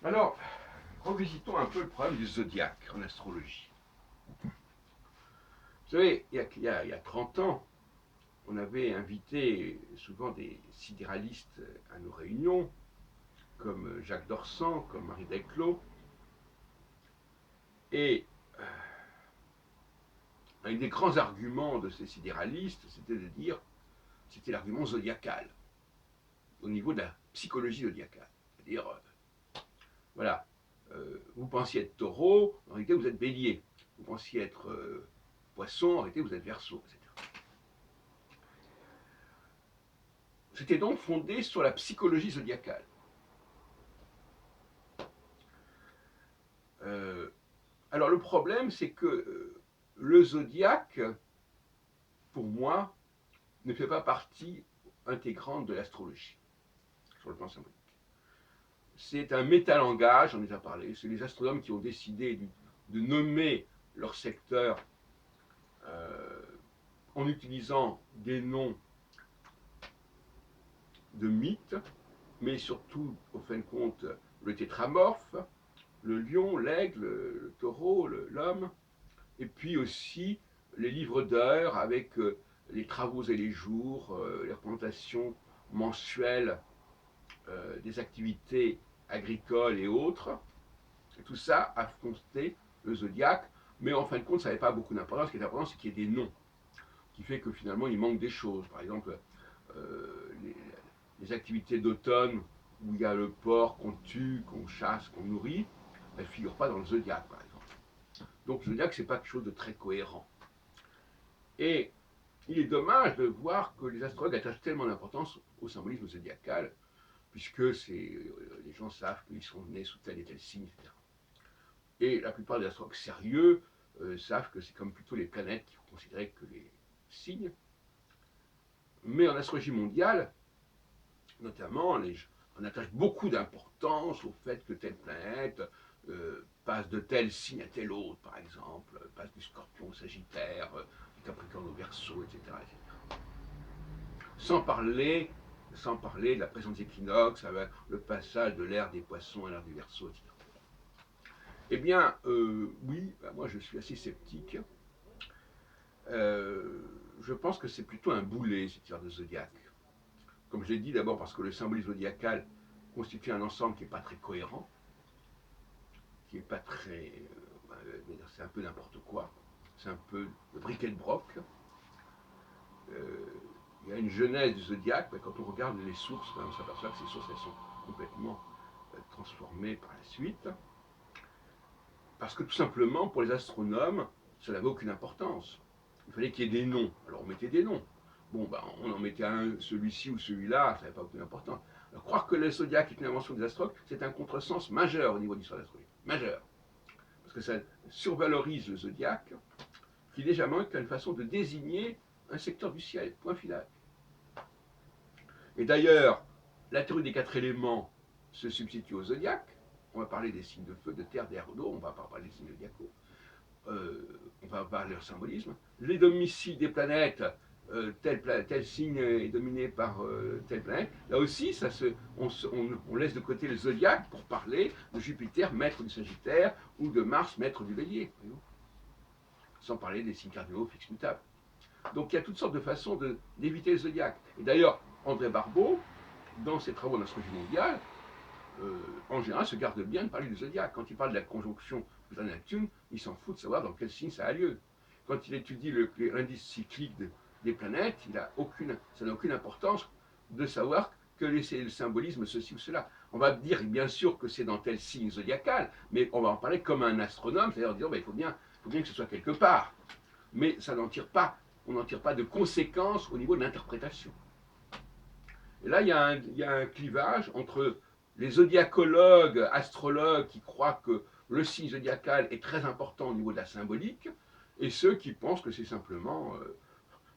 Alors, revisitons un peu le problème du zodiaque en astrologie. Vous savez, il y a 30 ans, on avait invité souvent des sidéralistes à nos réunions, comme Jacques Dorsan, comme Marie Delclos, et un des grands arguments de ces sidéralistes, c'était de dire, c'était l'argument zodiacal, au niveau de la psychologie zodiacale. C'est-à-dire, voilà, vous pensiez être taureau, en réalité vous êtes bélier. Vous pensiez être poisson, en réalité vous êtes verseau, etc. C'était donc fondé sur la psychologie zodiacale. Euh, alors le problème, c'est que le zodiaque, pour moi, ne fait pas partie intégrante de l'astrologie, sur le plan symbolique. C'est un métalangage, on en a parlé, c'est les astronomes qui ont décidé de nommer leur secteur euh, en utilisant des noms de mythes, mais surtout, au fin de compte, le tétramorphe, le lion, l'aigle, le taureau, l'homme, et puis aussi les livres d'heures avec les travaux et les jours, les représentations mensuelles des activités agricoles et autres. Et tout ça a fondé le zodiaque, mais en fin de compte, ça n'avait pas beaucoup d'importance. Ce qui est important, c'est qu'il y ait des noms, qui fait que finalement, il manque des choses. Par exemple, les activités d'automne, où il y a le porc qu'on tue, qu'on chasse, qu'on nourrit, elles ne figurent pas dans le zodiaque, par exemple. Donc le zodiaque, c'est pas quelque chose de très cohérent. Et il est dommage de voir que les astrologues attachent tellement d'importance au symbolisme zodiacal, puisque les gens savent qu'ils sont nés sous tel et tel signe, etc. Et la plupart des astrologues sérieux savent que c'est comme plutôt les planètes qui sont considérées que les signes. Mais en astrologie mondiale, notamment, on attache beaucoup d'importance au fait que telle planète passe de tel signe à tel autre, par exemple, passe du scorpion au sagittaire, du capricorne au verseau, etc., etc. Sans parler, sans parler de la présence des équinoxes, avec le passage de l'ère des poissons à l'ère du verseau, etc. Eh bien, oui, bah, moi je suis assez sceptique. Euh, je pense que c'est plutôt un boulet, cette histoire de zodiaque. Comme je l'ai dit, d'abord parce que le symbole zodiacal constitue un ensemble qui n'est pas très cohérent, qui n'est pas très. C'est un peu n'importe quoi. C'est un peu le briquet de broc. Euh, il y a une genèse du zodiaque, mais quand on regarde les sources, on s'aperçoit que ces sources elles sont complètement transformées par la suite. Parce que tout simplement, pour les astronomes, ça n'avait aucune importance. Il fallait qu'il y ait des noms. Alors on mettait des noms. Bon, ben, on en mettait un, celui-ci ou celui-là, ça n'avait pas aucune importance. Alors, croire que le zodiaque est une invention des astrologues, c'est un contresens majeur au niveau de l'histoire de l'astrologie. Majeur. Parce que ça survalorise le zodiaque, qui déjà manque qu'une façon de désigner un secteur du ciel. Point final. Et d'ailleurs, la théorie des quatre éléments se substitue au zodiaque. On va parler des signes de feu, de terre, d'air, d'eau, on ne va pas parler des signes zodiacaux. On va parler de leur symbolisme. Les domiciles des planètes, tel signe est dominé par telle planète. Là aussi, on laisse de côté le zodiaque pour parler de Jupiter, maître du Sagittaire, ou de Mars, maître du Bélier. Sans parler des signes cardinaux fixes mutables. Donc il y a toutes sortes de façons d'éviter le zodiaque. Et d'ailleurs, André Barbeau, dans ses travaux d'astrologie mondiale, en général, se garde bien de parler du zodiaque. Quand il parle de la conjonction Pluton-Neptune, il s'en fout de savoir dans quel signe ça a lieu. Quand il étudie l'indice cyclique des planètes, ça n'a aucune importance de savoir que c'est le symbolisme ceci ou cela. On va dire bien sûr que c'est dans tel signe zodiacal, mais on va en parler comme un astronome, c'est-à-dire dire il faut bien que ce soit quelque part. Mais ça n'en tire pas, on n'en tire pas de conséquences au niveau de l'interprétation. Et là, il y a un clivage entre les zodiacologues, astrologues qui croient que le signe zodiacal est très important au niveau de la symbolique, et ceux qui pensent que c'est simplement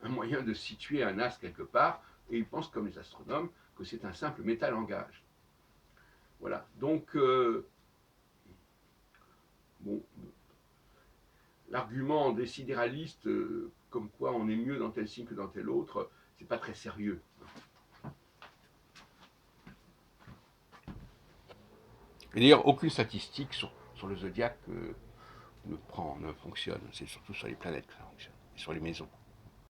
un moyen de situer un astre quelque part, et ils pensent comme les astronomes que c'est un simple métalangage. Voilà. Donc, bon, l'argument des sidéralistes, comme quoi on est mieux dans tel signe que dans tel autre, c'est pas très sérieux. Et d'ailleurs, aucune statistique sur le zodiaque ne fonctionne. C'est surtout sur les planètes que ça fonctionne, et sur les maisons.